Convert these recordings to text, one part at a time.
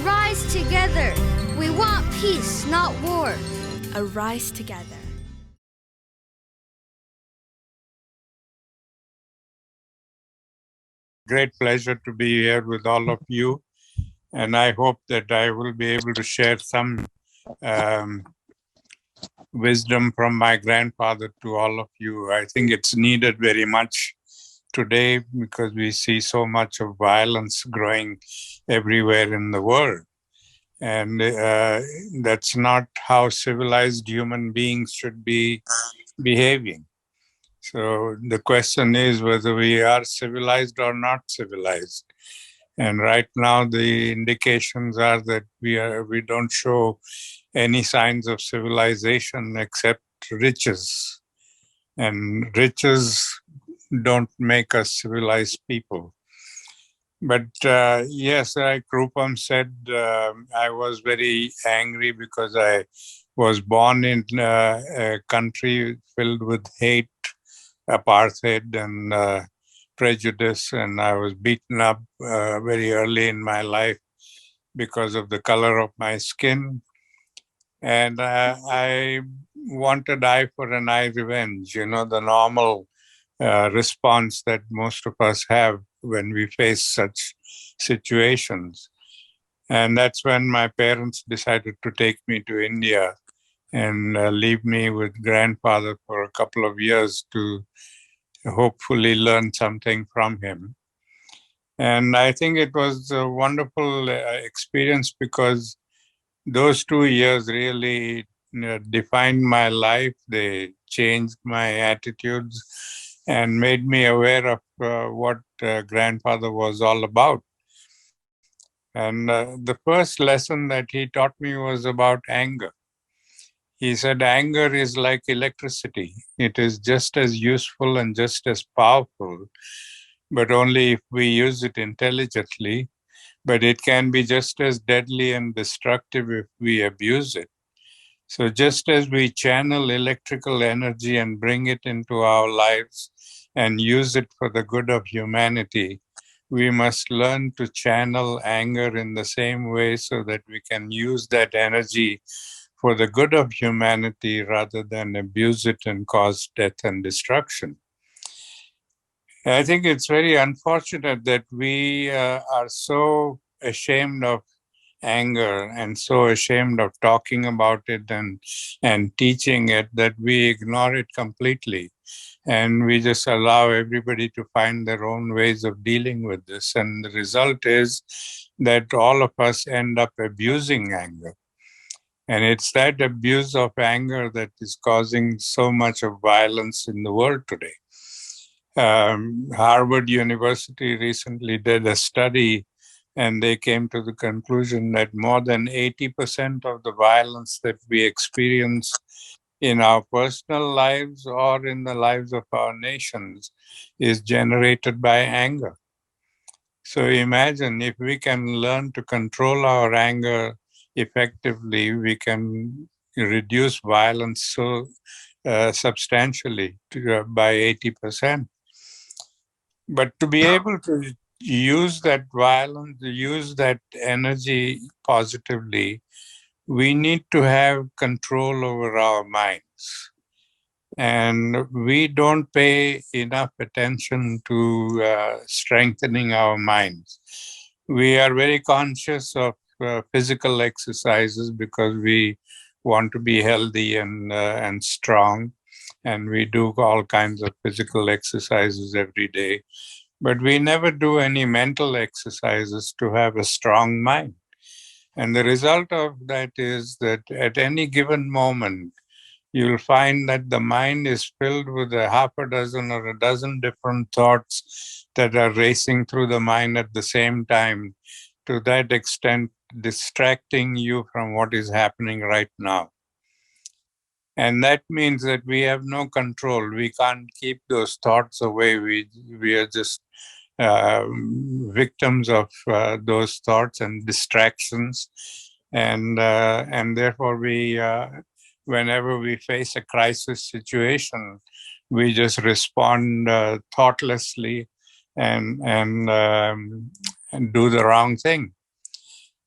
Arise together. We want peace, not war. Arise together. Great pleasure to be here with all of you. And I hope that I will be able to share some wisdom from my grandfather to all of you. I think it's needed very much today because we see so much of violence growing everywhere in the world. And that's not how civilized human beings should be behaving. So the question is whether we are civilized or not civilized. And right now, the indications are that we don't show any signs of civilization except riches. And riches don't make us civilized people. But yes, like Rupam said, I was very angry because I was born in a country filled with hate, apartheid, and prejudice, and I was beaten up very early in my life because of the color of my skin. And I wanted eye for an eye revenge, the normal response that most of us have when we face such situations. And that's when my parents decided to take me to India and leave me with grandfather for a couple of years to hopefully learn something from him. And I think it was a wonderful experience because those 2 years really defined my life. They changed my attitudes and made me aware of what grandfather was all about. And the first lesson that he taught me was about anger. He said, anger is like electricity. It is just as useful and just as powerful, but only if we use it intelligently. But it can be just as deadly and destructive if we abuse it. So just as we channel electrical energy and bring it into our lives and use it for the good of humanity, we must learn to channel anger in the same way so that we can use that energy for the good of humanity rather than abuse it and cause death and destruction. I think it's very unfortunate that we are so ashamed of anger and so ashamed of talking about it and teaching it that we ignore it completely. And we just allow everybody to find their own ways of dealing with this. And the result is that all of us end up abusing anger. And it's that abuse of anger that is causing so much of violence in the world today. Harvard University recently did a study, and they came to the conclusion that more than 80% of the violence that we experience in our personal lives or in the lives of our nations is generated by anger. So imagine if we can learn to control our anger effectively, we can reduce violence so substantially by 80%. But to be able to use that violence, use that energy positively, we need to have control over our minds. And we don't pay enough attention to strengthening our minds. We are very conscious of physical exercises because we want to be healthy and strong. And we do all kinds of physical exercises every day. But we never do any mental exercises to have a strong mind. And the result of that is that at any given moment, you'll find that the mind is filled with a half a dozen or a dozen different thoughts that are racing through the mind at the same time, to that extent, distracting you from what is happening right now. And that means that we have no control. We can't keep those thoughts away. We are just victims of those thoughts and distractions. And therefore, whenever we face a crisis situation, we just respond thoughtlessly and do the wrong thing.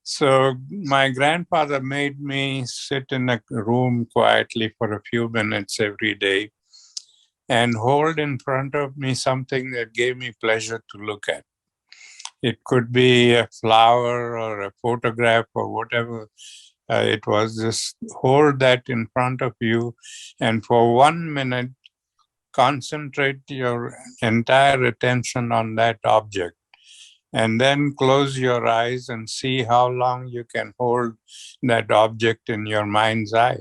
So my grandfather made me sit in a room quietly for a few minutes every day and hold in front of me something that gave me pleasure to look at. It could be a flower or a photograph or whatever it was. Just hold that in front of you and for 1 minute, concentrate your entire attention on that object. And then close your eyes and see how long you can hold that object in your mind's eye.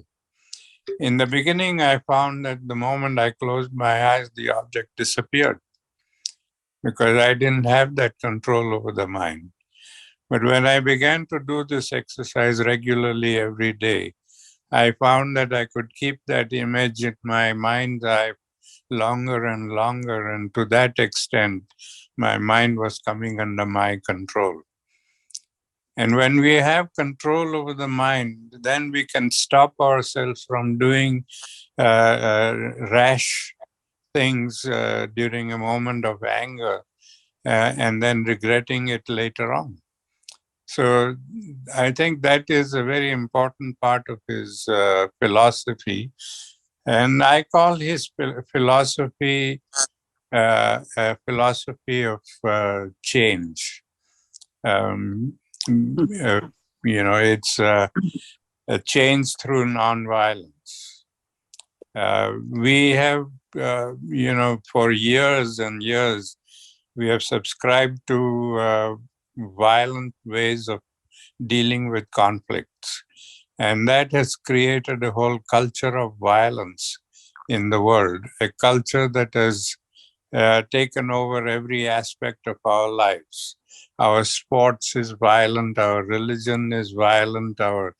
In the beginning, I found that the moment I closed my eyes, the object disappeared because I didn't have that control over the mind. But when I began to do this exercise regularly every day, I found that I could keep that image in my mind's eye longer and longer. And to that extent, my mind was coming under my control. And when we have control over the mind, then we can stop ourselves from doing rash things during a moment of anger and then regretting it later on. So I think that is a very important part of his philosophy. And I call his philosophy a philosophy of change. Um, it's a change through nonviolence. We have, for years and years, we have subscribed to violent ways of dealing with conflicts. And that has created a whole culture of violence in the world, a culture that has taken over every aspect of our lives. Our sports is violent, our religion is violent, our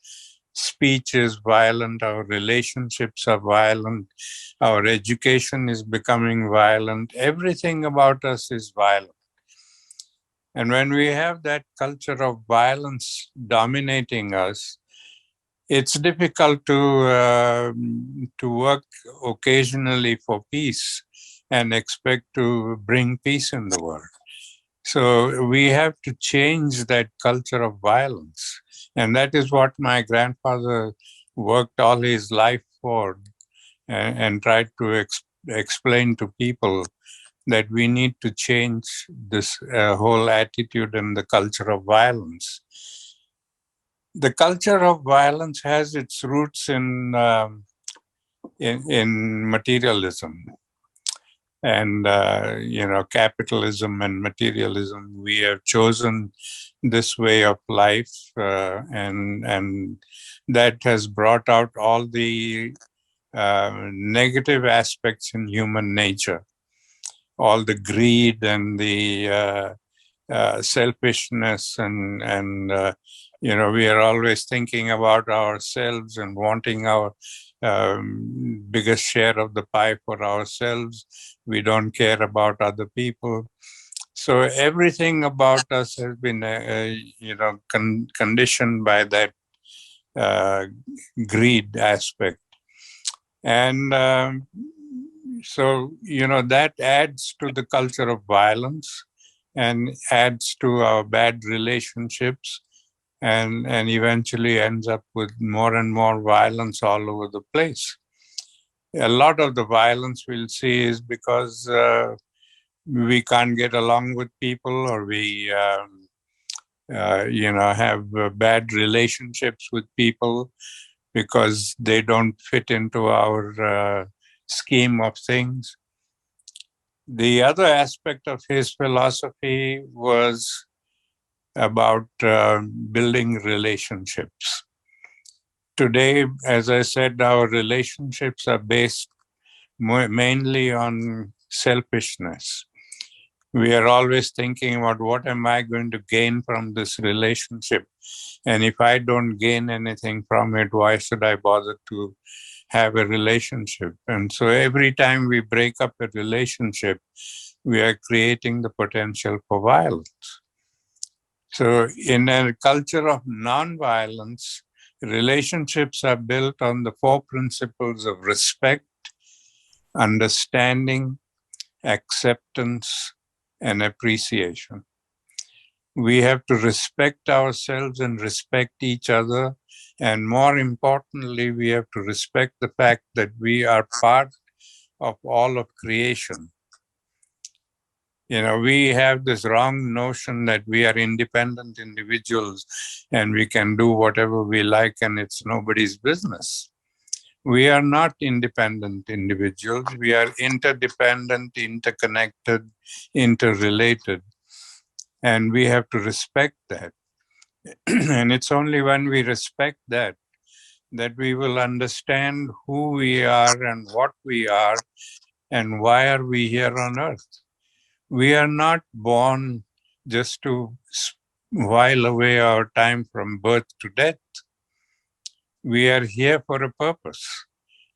speech is violent, our relationships are violent, our education is becoming violent, everything about us is violent. And when we have that culture of violence dominating us, it's difficult to work occasionally for peace and expect to bring peace in the world. So we have to change that culture of violence. And that is what my grandfather worked all his life for and tried to explain to people that we need to change this whole attitude and the culture of violence. The culture of violence has its roots in materialism and capitalism and materialism. We have chosen this way of life, and that has brought out all the negative aspects in human nature, all the greed and the selfishness and we are always thinking about ourselves and wanting our biggest share of the pie for ourselves. We don't care about other people. So everything about us has been conditioned by that greed aspect. And so that adds to the culture of violence and adds to our bad relationships and eventually ends up with more and more violence all over the place. A lot of the violence we'll see is because we can't get along with people, or we have bad relationships with people because they don't fit into our scheme of things. The other aspect of his philosophy was about building relationships. Today, as I said, our relationships are based mainly on selfishness. We are always thinking about what am I going to gain from this relationship? And if I don't gain anything from it, why should I bother to have a relationship? And so every time we break up a relationship, we are creating the potential for violence. So in a culture of nonviolence, relationships are built on the 4 principles of respect, understanding, acceptance, and appreciation. We have to respect ourselves and respect each other. And more importantly, we have to respect the fact that we are part of all of creation. We have this wrong notion that we are independent individuals and we can do whatever we like and it's nobody's business. We are not independent individuals. We are interdependent, interconnected, interrelated, and we have to respect that. And it's only when we respect that we will understand who we are and what we are and why are we here on earth. We are not born just to while away our time from birth to death. We are here for a purpose.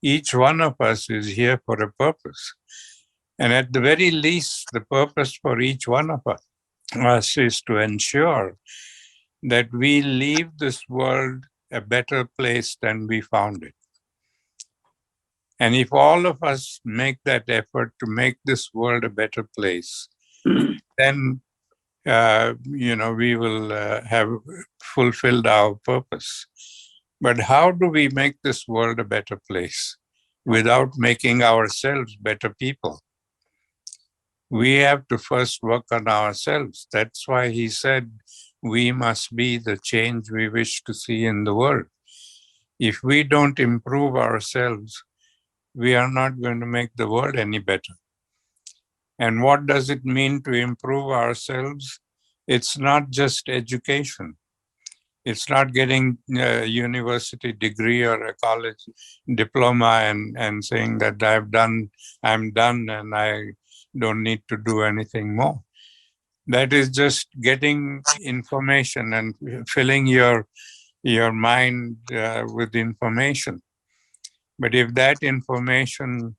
Each one of us is here for a purpose. And at the very least, the purpose for each one of us is to ensure that we leave this world a better place than we found it. And if all of us make that effort to make this world a better place, then we will have fulfilled our purpose. But how do we make this world a better place without making ourselves better people? We have to first work on ourselves. That's why he said we must be the change we wish to see in the world. If we don't improve ourselves, we are not going to make the world any better. And what does it mean to improve ourselves? It's not just education. It's not getting a university degree or a college diploma and saying that I'm done and I don't need to do anything more. That is just getting information and filling your mind with information. But if that information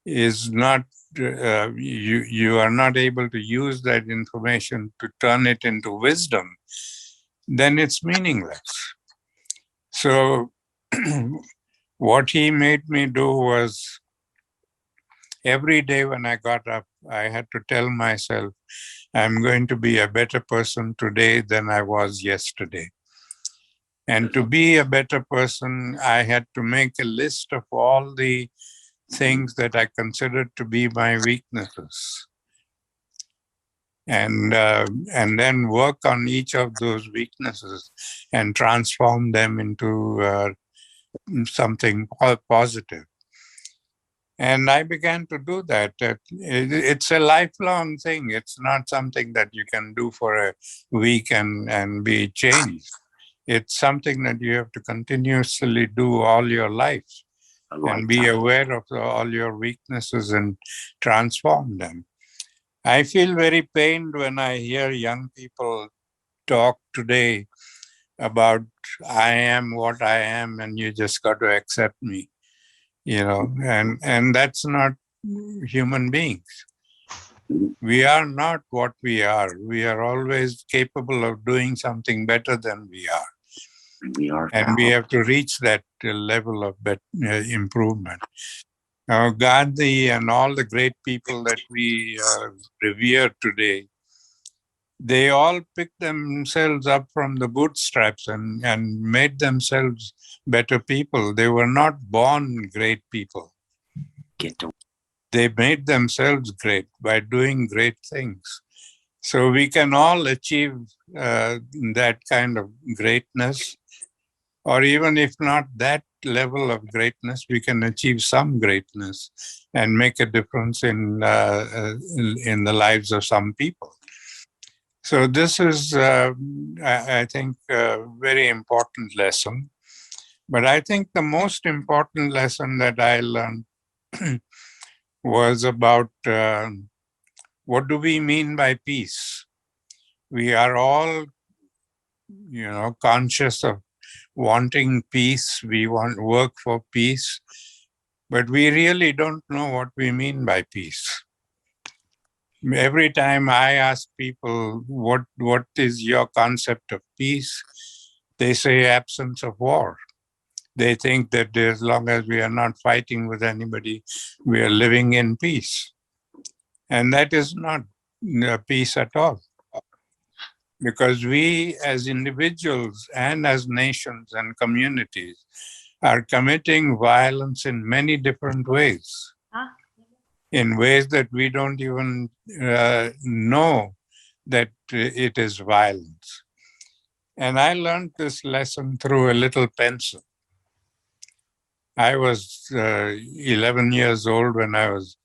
is not, you are not able to use that information to turn it into wisdom, then it's meaningless. So what he made me do was every day when I got up, I had to tell myself, I'm going to be a better person today than I was yesterday. And to be a better person, I had to make a list of all the things that I considered to be my weaknesses. And then work on each of those weaknesses and transform them into something positive. And I began to do that. It's a lifelong thing. It's not something that you can do for a week and be changed. It's something that you have to continuously do all your life and be aware of all your weaknesses and transform them. I feel very pained when I hear young people talk today about I am what I am and you just got to accept me, and that's not human beings. We are not what we are. We are always capable of doing something better than we are. And we have to reach that level of improvement. Now, Gandhi and all the great people that we revere today, they all picked themselves up from the bootstraps and made themselves better people. They were not born great people. They made themselves great by doing great things. So we can all achieve that kind of greatness, or even if not that level of greatness, we can achieve some greatness and make a difference in the lives of some people. So this is, I think, a very important lesson. But I think the most important lesson that I learned was about what do we mean by peace? We are all, conscious of wanting peace. We want work for peace, but we really don't know what we mean by peace. Every time I ask people, what is your concept of peace? They say absence of war. They think that as long as we are not fighting with anybody, we are living in peace. And that is not peace at all. because we as individuals and as nations and communities are committing violence in many different ways, in ways that we don't even know that it is violence. And I learned this lesson through a little pencil. I was 11 years old when I was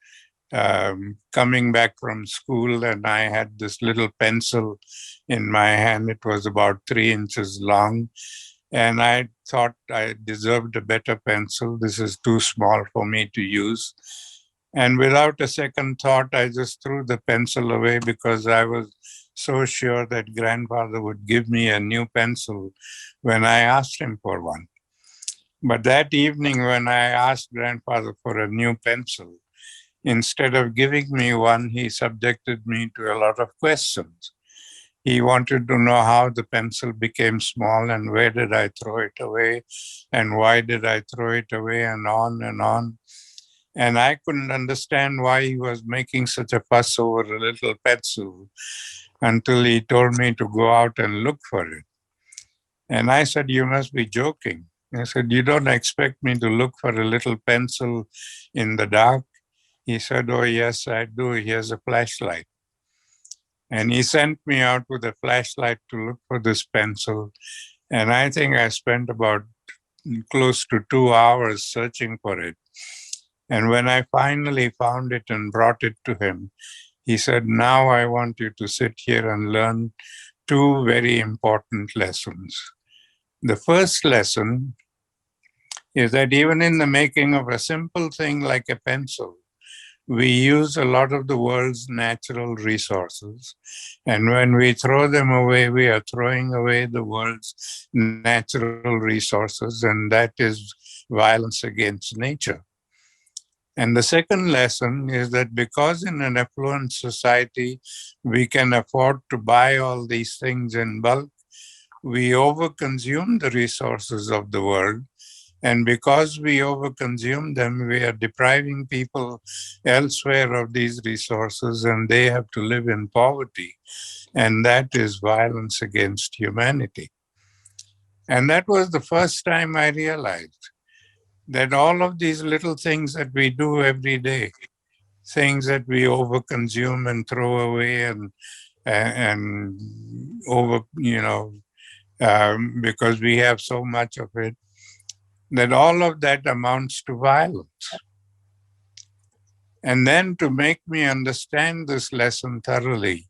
coming back from school, and I had this little pencil in my hand. It was about 3 inches long, and I thought I deserved a better pencil. This is too small for me to use. And without a second thought, I just threw the pencil away because I was so sure that grandfather would give me a new pencil when I asked him for one. But that evening, when I asked grandfather for a new pencil, instead of giving me one, he subjected me to a lot of questions. He wanted to know how the pencil became small and where did I throw it away and why did I throw it away, and on and on. And I couldn't understand why he was making such a fuss over a little pencil until he told me to go out and look for it. And I said, "You must be joking." I said, "You don't expect me to look for a little pencil in the dark?" He said, "Oh, yes, I do. Here's a flashlight." And he sent me out with a flashlight to look for this pencil. And I think I spent about close to 2 hours searching for it. And when I finally found it and brought it to him, he said, "Now I want you to sit here and learn two very important lessons." The first lesson is that even in the making of a simple thing like a pencil, we use a lot of the world's natural resources. And when we throw them away, we are throwing away the world's natural resources, and that is violence against nature. And the second lesson is that because in an affluent society, we can afford to buy all these things in bulk, we overconsume the resources of the world. And because we overconsume them, we are depriving people elsewhere of these resources, and they have to live in poverty. And that is violence against humanity. And that was the first time I realized that all of these little things that we do every day, things that we overconsume and throw away and over, because we have so much of it, that all of that amounts to violence. And then to make me understand this lesson thoroughly,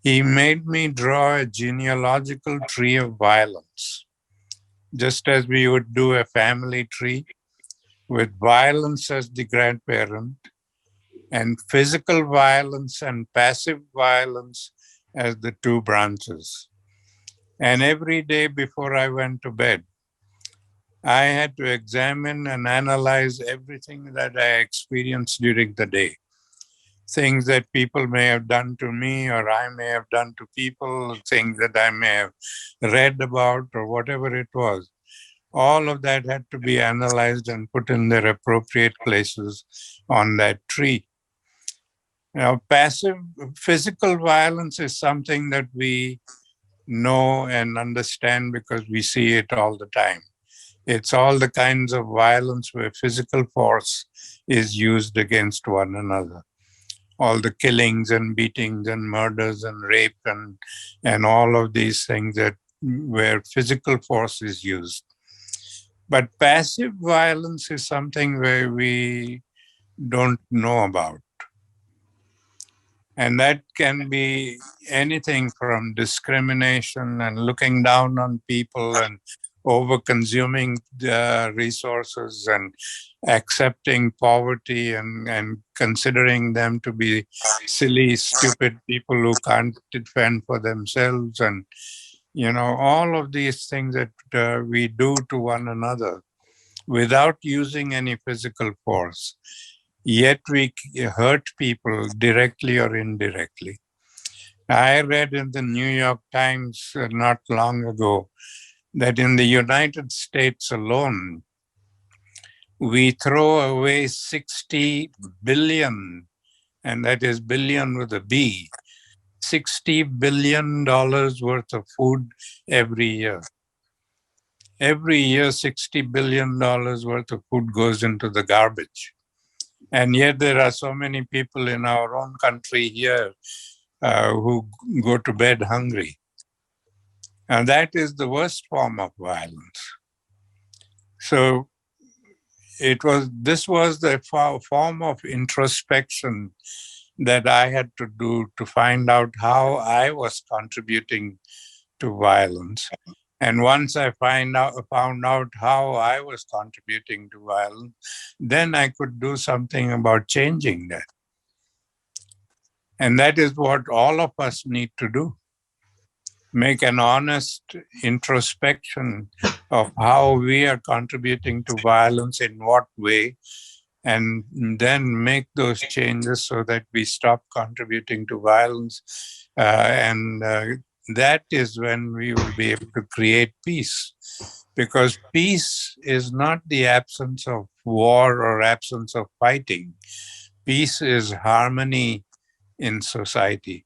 he made me draw a genealogical tree of violence, just as we would do a family tree with violence as the grandparent and physical violence and passive violence as the two branches. And every day before I went to bed, I had to examine and analyze everything that I experienced during the day. Things that people may have done to me or I may have done to people, things that I may have read about or whatever it was. All of that had to be analyzed and put in their appropriate places on that tree. Now, passive physical violence is something that we know and understand because we see it all the time. It's all the kinds of violence where physical force is used against one another. All the killings and beatings and murders and rape and all of these things that where physical force is used. But passive violence is something where we don't know about. And that can be anything from discrimination and looking down on people and over consuming the resources and accepting poverty and considering them to be silly, stupid people who can't defend for themselves. And, all of these things that we do to one another without using any physical force. Yet we hurt people directly or indirectly. I read in the New York Times not long ago that in the United States alone, we throw away 60 billion, and that is billion with a B, $60 billion worth of food every year. Every year, $60 billion worth of food goes into the garbage. And yet there are so many people in our own country here who go to bed hungry. And that is the worst form of violence. So this was the form of introspection that I had to do to find out how I was contributing to violence. And once I found out how I was contributing to violence, then I could do something about changing that. And that is what all of us need to do. Make an honest introspection of how we are contributing to violence, in what way, and then make those changes so that we stop contributing to violence. And that is when we will be able to create peace. Because peace is not the absence of war or absence of fighting. Peace is harmony in society.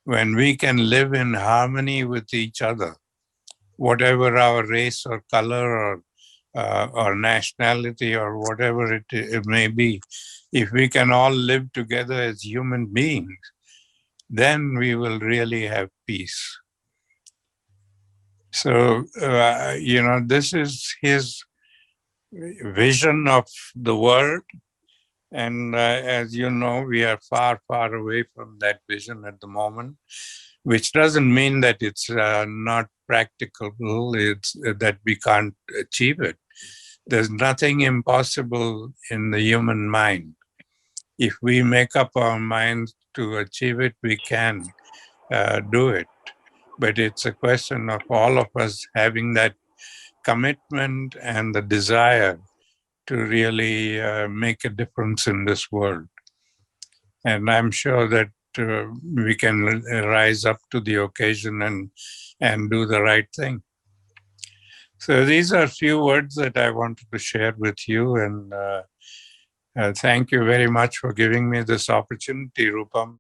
When we can live in harmony with each other, whatever our race or color or nationality or whatever it may be, if we can all live together as human beings, then we will really have peace. So, this is his vision of the world. And as you know, we are far, far away from that vision at the moment, which doesn't mean that it's not practicable, it's that we can't achieve it. There's nothing impossible in the human mind. If we make up our minds to achieve it, we can do it. But it's a question of all of us having that commitment and the desire to really make a difference in this world. And I'm sure that we can rise up to the occasion and do the right thing. So these are a few words that I wanted to share with you. And thank you very much for giving me this opportunity, Rupam.